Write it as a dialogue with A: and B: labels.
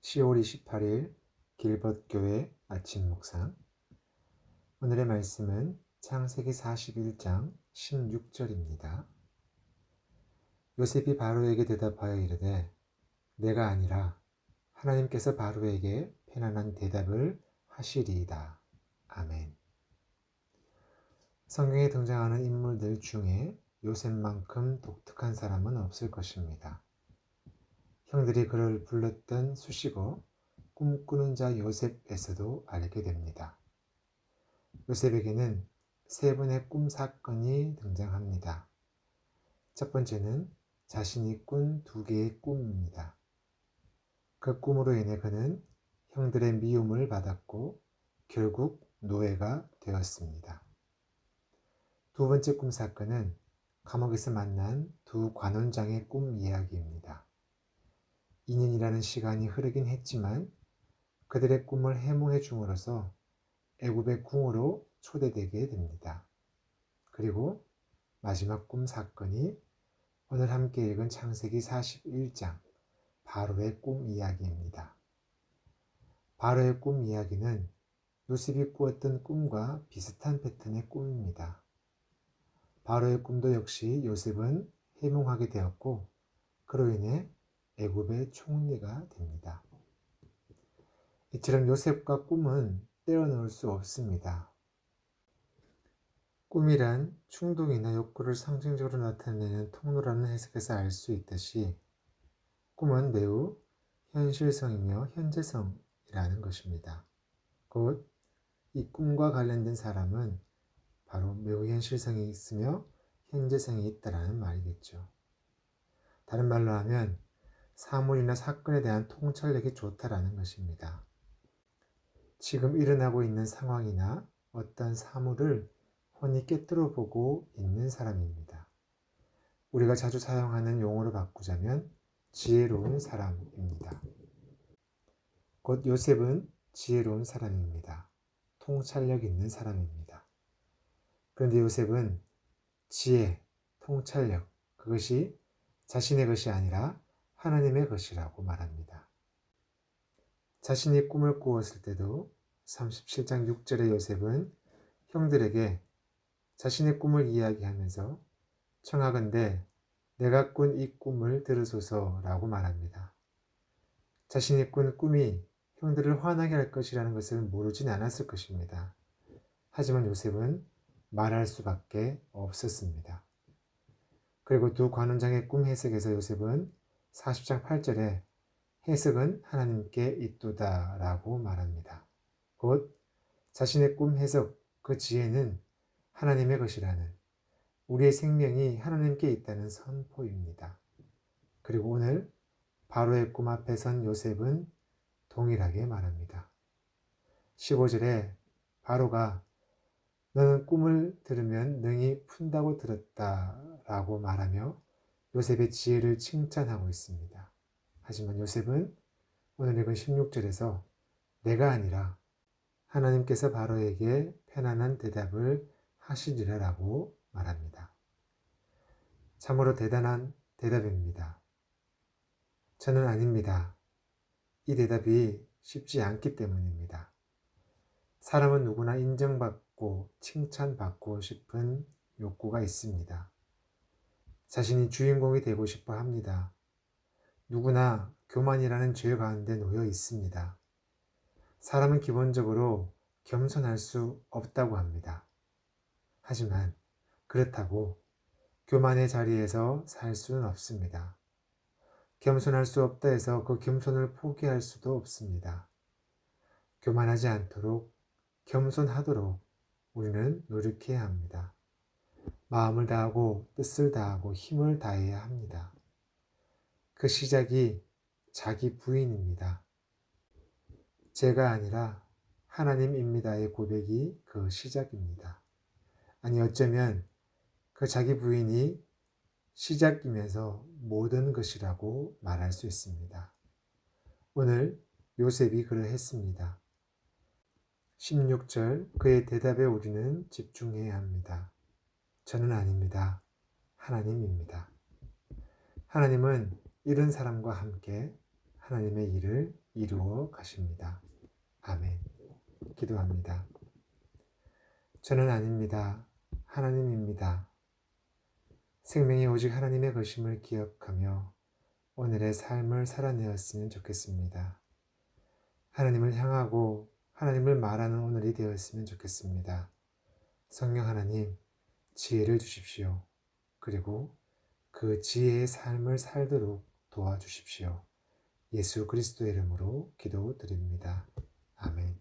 A: 10월 28일 길벗교회 아침 묵상. 오늘의 말씀은 창세기 41장 16절입니다. 요셉이 바로에게 대답하여 이르되 내가 아니라 하나님께서 바로에게 편안한 대답을 하시리이다. 아멘. 성경에 등장하는 인물들 중에 요셉만큼 독특한 사람은 없을 것입니다. 형들이 그를 불렀던 수식어 꿈꾸는 자 요셉에서도 알게 됩니다. 요셉에게는 세 번의 꿈 사건이 등장합니다. 첫 번째는 자신이 꾼 두 개의 꿈입니다. 그 꿈으로 인해 그는 형들의 미움을 받았고 결국 노예가 되었습니다. 두 번째 꿈 사건은 감옥에서 만난 두 관원장의 꿈 이야기입니다. 2년이라는 시간이 흐르긴 했지만 그들의 꿈을 해몽해 줌으로써 애굽의 궁으로 초대되게 됩니다. 그리고 마지막 꿈 사건이 오늘 함께 읽은 창세기 41장 바로의 꿈 이야기입니다. 바로의 꿈 이야기는 요셉이 꾸었던 꿈과 비슷한 패턴의 꿈입니다. 바로의 꿈도 역시 요셉은 해몽하게 되었고 그로 인해 애굽의 총리가 됩니다. 이처럼 요셉과 꿈은 떼어놓을 수 없습니다. 꿈이란 충동이나 욕구를 상징적으로 나타내는 통로라는 해석에서 알 수 있듯이 꿈은 매우 현실성이며 현재성이라는 것입니다. 곧 이 꿈과 관련된 사람은 바로 매우 현실성이 있으며 현재성이 있다라는 말이겠죠. 다른 말로 하면 사물이나 사건에 대한 통찰력이 좋다라는 것입니다. 지금 일어나고 있는 상황이나 어떤 사물을 훤히 꿰뚫어 보고 있는 사람입니다. 우리가 자주 사용하는 용어로 바꾸자면 지혜로운 사람입니다. 곧 요셉은 지혜로운 사람입니다. 통찰력 있는 사람입니다. 그런데 요셉은 지혜, 통찰력, 그것이 자신의 것이 아니라 하나님의 것이라고 말합니다. 자신이 꿈을 꾸었을 때도 37장 6절의 요셉은 형들에게 자신의 꿈을 이야기하면서 청하건대 내가 꾼 이 꿈을 들으소서라고 말합니다. 자신이 꾼 꿈이 형들을 화나게 할 것이라는 것을 모르진 않았을 것입니다. 하지만 요셉은 말할 수밖에 없었습니다. 그리고 두 관원장의 꿈 해석에서 요셉은 40장 8절에 해석은 하나님께 있도다 라고 말합니다. 곧 자신의 꿈 해석, 그 지혜는 하나님의 것이라는, 우리의 생명이 하나님께 있다는 선포입니다. 그리고 오늘 바로의 꿈 앞에 선 요셉은 동일하게 말합니다. 15절에 바로가 너는 꿈을 들으면 능히 푼다고 들었다 라고 말하며 요셉의 지혜를 칭찬하고 있습니다. 하지만 요셉은 오늘 읽은 16절에서 내가 아니라 하나님께서 바로에게 편안한 대답을 하시리라 라고 말합니다. 참으로 대단한 대답입니다. 저는 아닙니다. 이 대답이 쉽지 않기 때문입니다. 사람은 누구나 인정받고 칭찬받고 싶은 욕구가 있습니다. 자신이 주인공이 되고 싶어 합니다. 누구나 교만이라는 죄 가운데 놓여 있습니다. 사람은 기본적으로 겸손할 수 없다고 합니다. 하지만 그렇다고 교만의 자리에서 살 수는 없습니다. 겸손할 수 없다 해서 그 겸손을 포기할 수도 없습니다. 교만하지 않도록 겸손하도록 우리는 노력해야 합니다. 마음을 다하고 뜻을 다하고 힘을 다해야 합니다. 그 시작이 자기 부인입니다. 제가 아니라 하나님입니다의 고백이 그 시작입니다. 아니 어쩌면 그 자기 부인이 시작이면서 모든 것이라고 말할 수 있습니다. 오늘 요셉이 그러했습니다. 16절 그의 대답에 우리는 집중해야 합니다. 저는 아닙니다. 하나님입니다. 하나님은 이런 사람과 함께 하나님의 일을 이루어 가십니다. 아멘. 기도합니다. 저는 아닙니다. 하나님입니다. 생명이 오직 하나님의 것임을 기억하며 오늘의 삶을 살아내었으면 좋겠습니다. 하나님을 향하고 하나님을 말하는 오늘이 되었으면 좋겠습니다. 성령 하나님, 지혜를 주십시오. 그리고 그 지혜의 삶을 살도록 도와주십시오. 예수 그리스도의 이름으로 기도드립니다. 아멘.